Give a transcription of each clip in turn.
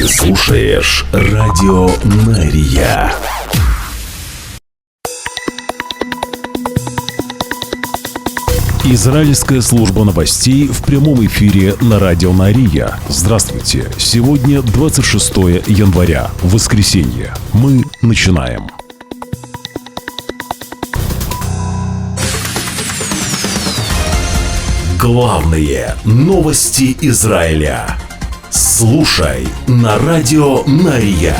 Ты слушаешь Радио Мария. Израильская служба новостей в прямом эфире на Радио Мария. Здравствуйте. Сегодня 26 января, воскресенье. Мы начинаем. Главные новости Израиля. Слушай на Радио Мария.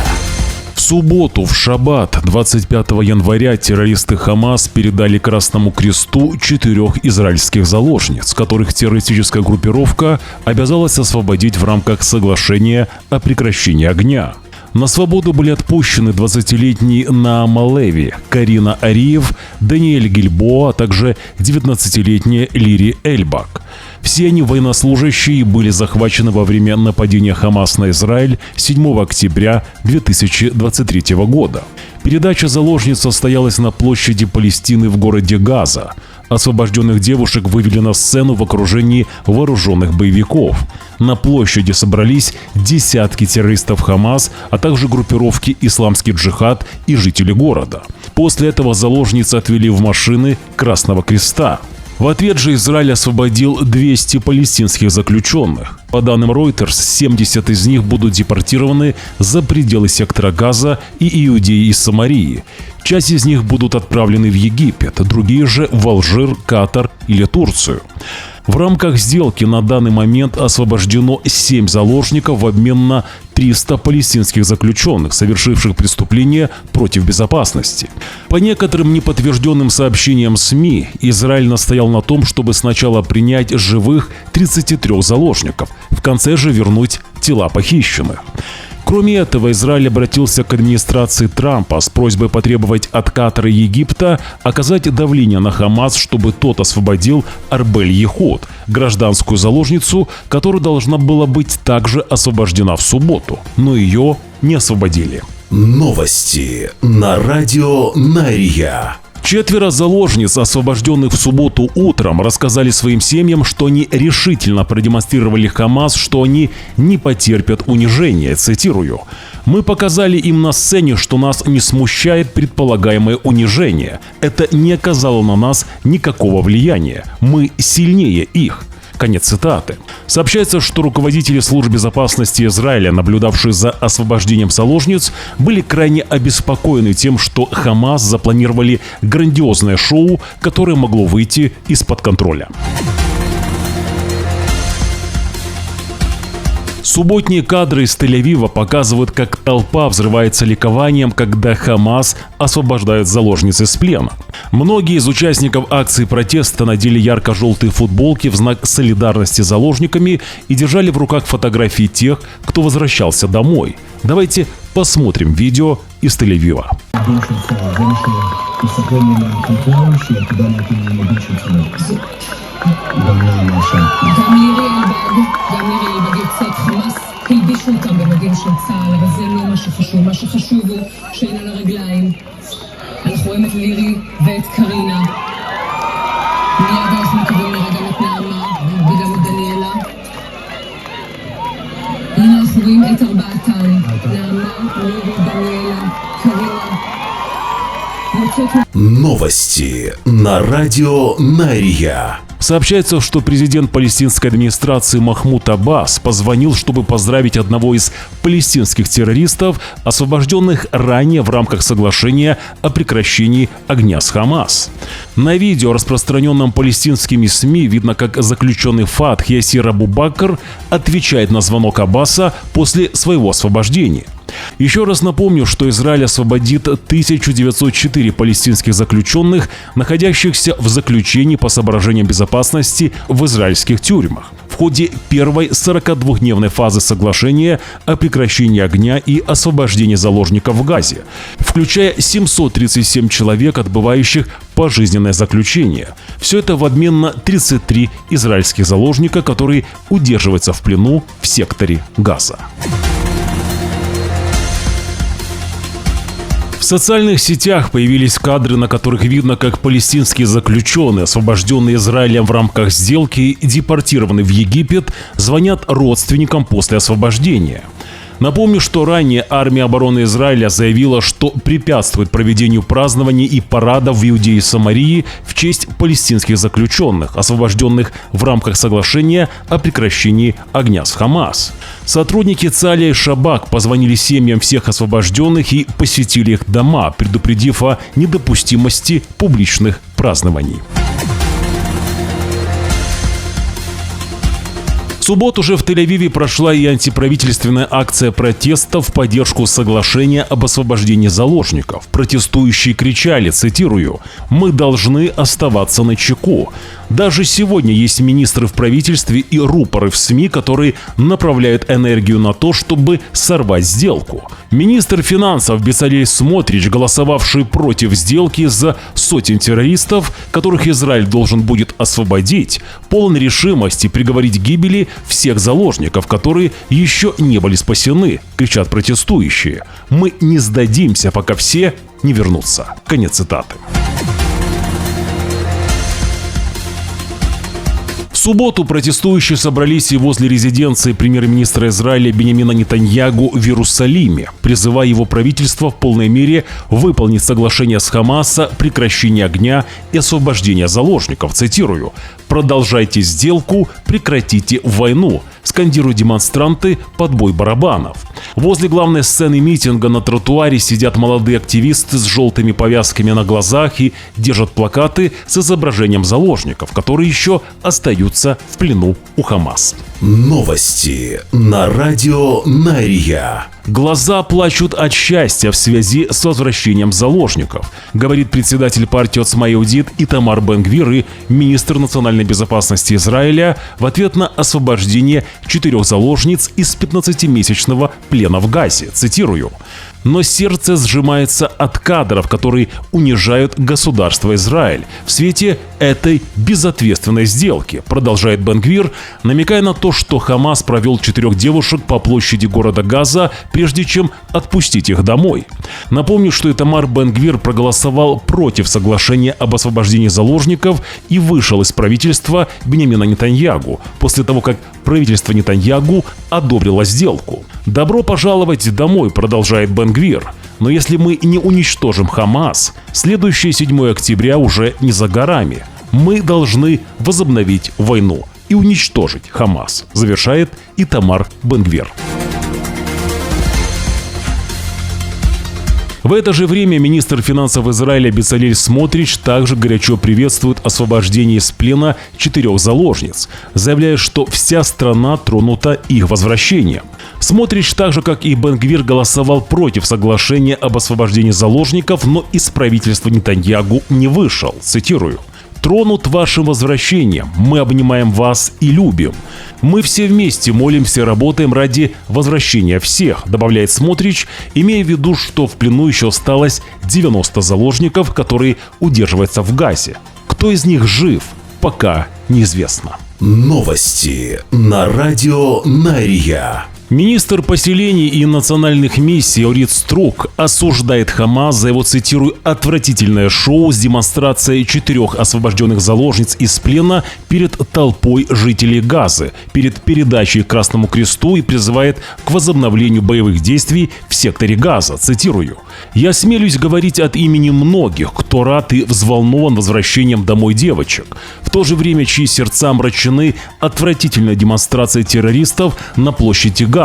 В субботу, в шаббат, 25 января, террористы Хамас передали Красному Кресту 4 израильских заложниц, которых террористическая группировка обязалась освободить в рамках соглашения о прекращении огня. На свободу были отпущены 20-летний Наама Леви, Карина Ариев, Даниэль Гильбоа, а также 19-летняя Лири Эльбак. Все они военнослужащие были захвачены во время нападения Хамас на Израиль 7 октября 2023 года. Передача заложниц состоялась на площади Палестины в городе Газа. Освобожденных девушек вывели на сцену в окружении вооруженных боевиков. На площади собрались десятки террористов Хамас, а также группировки «Исламский джихад» и жители города. После этого заложниц отвели в машины Красного Креста. В ответ же Израиль освободил 200 палестинских заключенных. По данным Reuters, 70 из них будут депортированы за пределы сектора Газа и Иудеи и Самарии. Часть из них будут отправлены в Египет, другие же в Алжир, Катар или Турцию. В рамках сделки на данный момент освобождено 7 заложников в обмен на 300 палестинских заключенных, совершивших преступления против безопасности. По некоторым неподтвержденным сообщениям СМИ, Израиль настоял на том, чтобы сначала принять живых 33 заложников, в конце же вернуть тела похищенных. Кроме этого, Израиль обратился к администрации Трампа с просьбой потребовать от Катара и Египта оказать давление на Хамас, чтобы тот освободил Арбель Ехуд, гражданскую заложницу, которая должна была быть также освобождена в субботу, но ее не освободили. Новости на Радио Мария. 4 заложниц, освобожденных в субботу утром, рассказали своим семьям, что они решительно продемонстрировали Хамас, что они не потерпят унижения. Цитирую: «Мы показали им на сцене, что нас не смущает предполагаемое унижение. Это не оказало на нас никакого влияния. Мы сильнее их». Конец цитаты. Сообщается, что руководители служб безопасности Израиля, наблюдавшие за освобождением заложниц, были крайне обеспокоены тем, что Хамас запланировали грандиозное шоу, которое могло выйти из-под контроля. Субботние кадры из Тель-Авива показывают, как толпа взрывается ликованием, когда Хамас освобождает заложниц из плена. Многие из участников акции протеста надели ярко-желтые футболки в знак солидарности с заложниками и держали в руках фотографии тех, кто возвращался домой. Давайте посмотрим видео из Тель-Авива. הלבישו אותם במדים של צה"ל, אבל זה לא מה שחשוב. מה שחשוב הוא שאין על הרגליים. אנחנו רואים את לירי ואת קרינה. מיד אנחנו מקבלים לרגע את נעמה וגם את דניאלה. הנה אנחנו רואים את 4 נעמה, לירי, דניאלה, קרינה. Новости на Радио Мария. Сообщается, что президент палестинской администрации Махмуд Аббас позвонил, чтобы поздравить одного из палестинских террористов, освобожденных ранее в рамках соглашения о прекращении огня с Хамас. На видео, распространенном палестинскими СМИ, видно, как заключенный Фатх Ясир Абу Бакр отвечает на звонок Аббаса после своего освобождения. Еще раз напомню, что Израиль освободит 1904 палестинских заключенных, находящихся в заключении по соображениям безопасности в израильских тюрьмах, в ходе первой 42-дневной фазы соглашения о прекращении огня и освобождении заложников в Газе, включая 737 человек, отбывающих пожизненное заключение. Все это в обмен на 33 израильских заложника, которые удерживаются в плену в секторе Газа. В социальных сетях появились кадры, на которых видно, как палестинские заключенные, освобожденные Израилем в рамках сделки и депортированные в Египет, звонят родственникам после освобождения. Напомню, что ранее армия обороны Израиля заявила, что препятствует проведению празднований и парадов в Иудее и Самарии в честь палестинских заключенных, освобожденных в рамках соглашения о прекращении огня с Хамас. Сотрудники Цаля и Шабак позвонили семьям всех освобожденных и посетили их дома, предупредив о недопустимости публичных празднований. В субботу же в Тель-Авиве прошла и антиправительственная акция протеста в поддержку соглашения об освобождении заложников. Протестующие кричали, цитирую, «Мы должны оставаться начеку». Даже сегодня есть министры в правительстве и рупоры в СМИ, которые направляют энергию на то, чтобы сорвать сделку. Министр финансов Бецалель Смотрич, голосовавший против сделки за сотен террористов, которых Израиль должен будет освободить, полон решимости приговорить к гибели всех заложников, которые еще не были спасены, кричат протестующие. «Мы не сдадимся, пока все не вернутся». Конец цитаты. В субботу протестующие собрались и возле резиденции премьер-министра Израиля Биньямина Нетаньягу в Иерусалиме, призывая его правительство в полной мере выполнить соглашение с Хамас о прекращении огня и освобождения заложников. Цитирую, «Продолжайте сделку, прекратите войну», скандируют демонстранты под бой барабанов. Возле главной сцены митинга на тротуаре сидят молодые активисты с желтыми повязками на глазах и держат плакаты с изображением заложников, которые еще остаются в плену у Хамас. Новости на радио Нария. Глаза плачут от счастья в связи с возвращением заложников, говорит председатель партии Оцма Иудит Итамар Бен-Гвир и министр национальной безопасности Израиля в ответ на освобождение 4 заложниц из 15-месячного плена в Газе. Цитирую. «Но сердце сжимается от кадров, которые унижают государство Израиль в свете этой безответственной сделки», продолжает Бен-Гвир, намекая на то, что Хамас провел 4 девушек по площади города Газа, прежде чем отпустить их домой. Напомню, что Итамар Бен-Гвир проголосовал против соглашения об освобождении заложников и вышел из правительства Биньямина Нетаньягу после того, как правительство Нетаньягу одобрило сделку. «Добро пожаловать домой», продолжает Бен-Гвир. «Но если мы не уничтожим Хамас, следующее 7 октября уже не за горами. Мы должны возобновить войну и уничтожить Хамас», завершает Итамар Бен-Гвир. В это же время министр финансов Израиля Бецалель Смотрич также горячо приветствует освобождение из плена 4 заложниц, заявляя, что вся страна тронута их возвращением. Смотрич, так же как и Бен-Гвир, голосовал против соглашения об освобождении заложников, но из правительства Нетаньягу не вышел. Цитирую. «Тронут вашим возвращением. Мы обнимаем вас и любим. Мы все вместе молимся и работаем ради возвращения всех», добавляет Смотрич, имея в виду, что в плену еще осталось 90 заложников, которые удерживаются в Газе. Кто из них жив, пока неизвестно. Новости на радио Нария. Министр поселений и национальных миссий Орит Струк осуждает Хамас за его, цитирую, «отвратительное шоу с демонстрацией 4 освобожденных заложниц из плена перед толпой жителей Газы, перед передачей Красному Кресту и призывает к возобновлению боевых действий в секторе Газа». Цитирую. «Я осмелюсь говорить от имени многих, кто рад и взволнован возвращением домой девочек, в то же время чьи сердца омрачены отвратительной демонстрацией террористов на площади Газа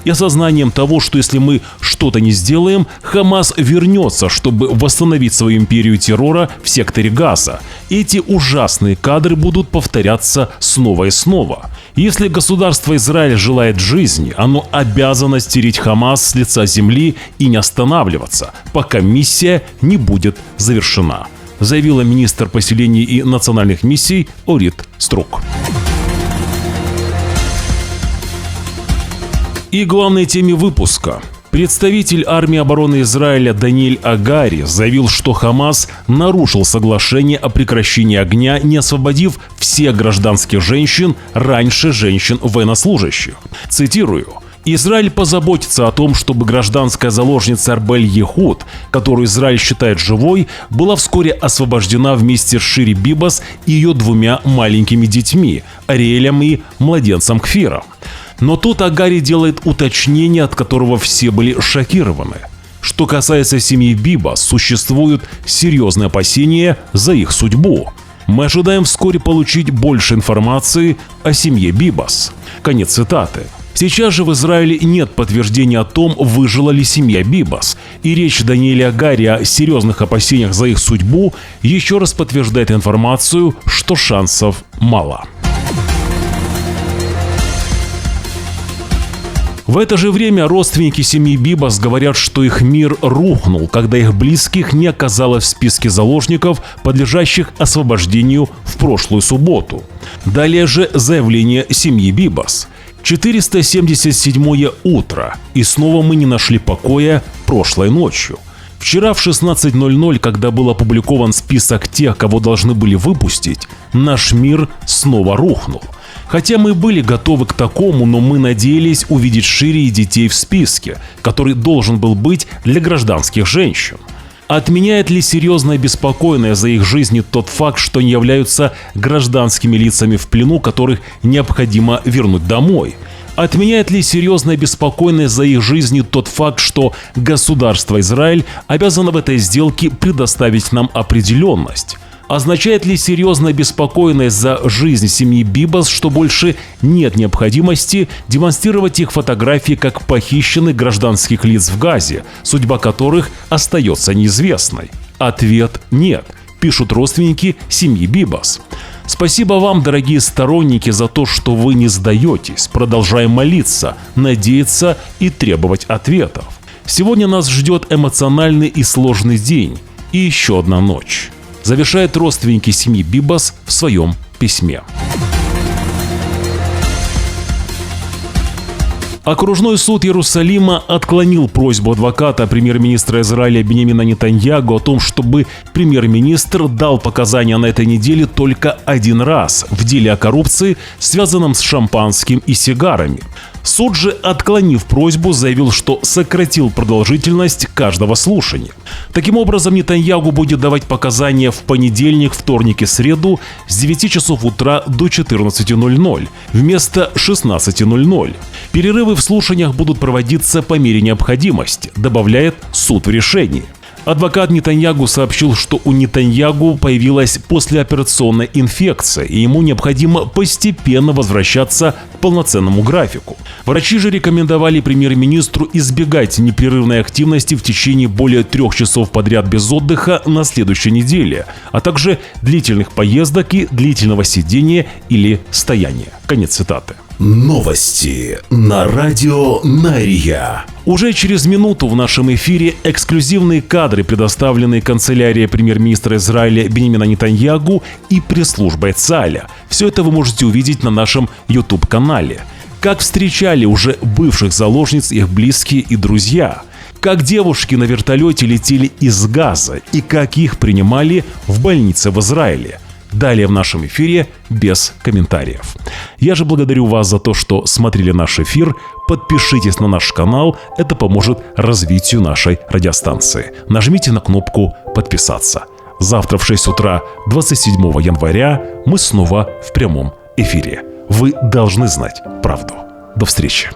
и осознанием того, что если мы что-то не сделаем, Хамас вернется, чтобы восстановить свою империю террора в секторе Газа. Эти ужасные кадры будут повторяться снова и снова. Если государство Израиль желает жизни, оно обязано стереть Хамас с лица земли и не останавливаться, пока миссия не будет завершена», заявила министр поселений и национальных миссий Орит Струк. И главной теме выпуска. Представитель армии обороны Израиля Даниэль Агари заявил, что Хамас нарушил соглашение о прекращении огня, не освободив всех гражданских женщин раньше женщин военнослужащих. Цитирую. «Израиль позаботится о том, чтобы гражданская заложница Арбель Ехуд, которую Израиль считает живой, была вскоре освобождена вместе с Шири Бибас и ее 2 маленькими детьми, Ариэлем и младенцем Кфиром». Но тут Агари делает уточнение, от которого все были шокированы. Что касается семьи Бибас, существуют серьезные опасения за их судьбу. Мы ожидаем вскоре получить больше информации о семье Бибас. Конец цитаты. Сейчас же в Израиле нет подтверждения о том, выжила ли семья Бибас. И речь Даниэля Агари о серьезных опасениях за их судьбу еще раз подтверждает информацию, что шансов мало. В это же время родственники семьи Бибас говорят, что их мир рухнул, когда их близких не оказалось в списке заложников, подлежащих освобождению в прошлую субботу. Далее же заявление семьи Бибас. 477-е утро, и снова мы не нашли покоя прошлой ночью. Вчера в 16:00, когда был опубликован список тех, кого должны были выпустить, наш мир снова рухнул. Хотя мы были готовы к такому, но мы надеялись увидеть шире и детей в списке, который должен был быть для гражданских женщин. Отменяет ли серьезно обеспокоенное за их жизни тот факт, что они являются гражданскими лицами в плену, которых необходимо вернуть домой? Отменяет ли серьезно обеспокоенное за их жизни тот факт, что государство Израиль обязано в этой сделке предоставить нам определенность? Означает ли серьезно обеспокоенность за жизнь семьи Бибас, что больше нет необходимости демонстрировать их фотографии как похищенных гражданских лиц в Газе, судьба которых остается неизвестной? Ответ – нет, пишут родственники семьи Бибас. Спасибо вам, дорогие сторонники, за то, что вы не сдаетесь. Продолжаем молиться, надеяться и требовать ответов. Сегодня нас ждет эмоциональный и сложный день и еще одна ночь. Завершает родственники семьи Бибас в своем письме. Окружной суд Иерусалима отклонил просьбу адвоката премьер-министра Израиля Биньямина Нетаньягу о том, чтобы премьер-министр дал показания на этой неделе только один раз в деле о коррупции, связанном с шампанским и сигарами. Суд же, отклонив просьбу, заявил, что сократил продолжительность каждого слушания. Таким образом, Нетаньягу будет давать показания в понедельник, вторник и среду с 9 часов утра до 14:00 вместо 16:00. Перерывы в слушаниях будут проводиться по мере необходимости, добавляет суд в решении. Адвокат Нетаньягу сообщил, что у Нетаньягу появилась послеоперационная инфекция, и ему необходимо постепенно возвращаться к полноценному графику. Врачи же рекомендовали премьер-министру избегать непрерывной активности в течение более 3 часов подряд без отдыха на следующей неделе, а также длительных поездок и длительного сидения или стояния. Конец цитаты. Новости на радио Нария. Уже через минуту в нашем эфире эксклюзивные кадры, предоставленные канцелярией премьер-министра Израиля Биньямина Нетаньягу и пресс-службой ЦАЛЯ. Все это вы можете увидеть на нашем YouTube-канале. Как встречали уже бывших заложниц их близкие и друзья. Как девушки на вертолете летели из Газа и как их принимали в больнице в Израиле. Далее в нашем эфире без комментариев. Я же благодарю вас за то, что смотрели наш эфир. Подпишитесь на наш канал, это поможет развитию нашей радиостанции. Нажмите на кнопку «Подписаться». Завтра в 6 утра 27 января мы снова в прямом эфире. Вы должны знать правду. До встречи.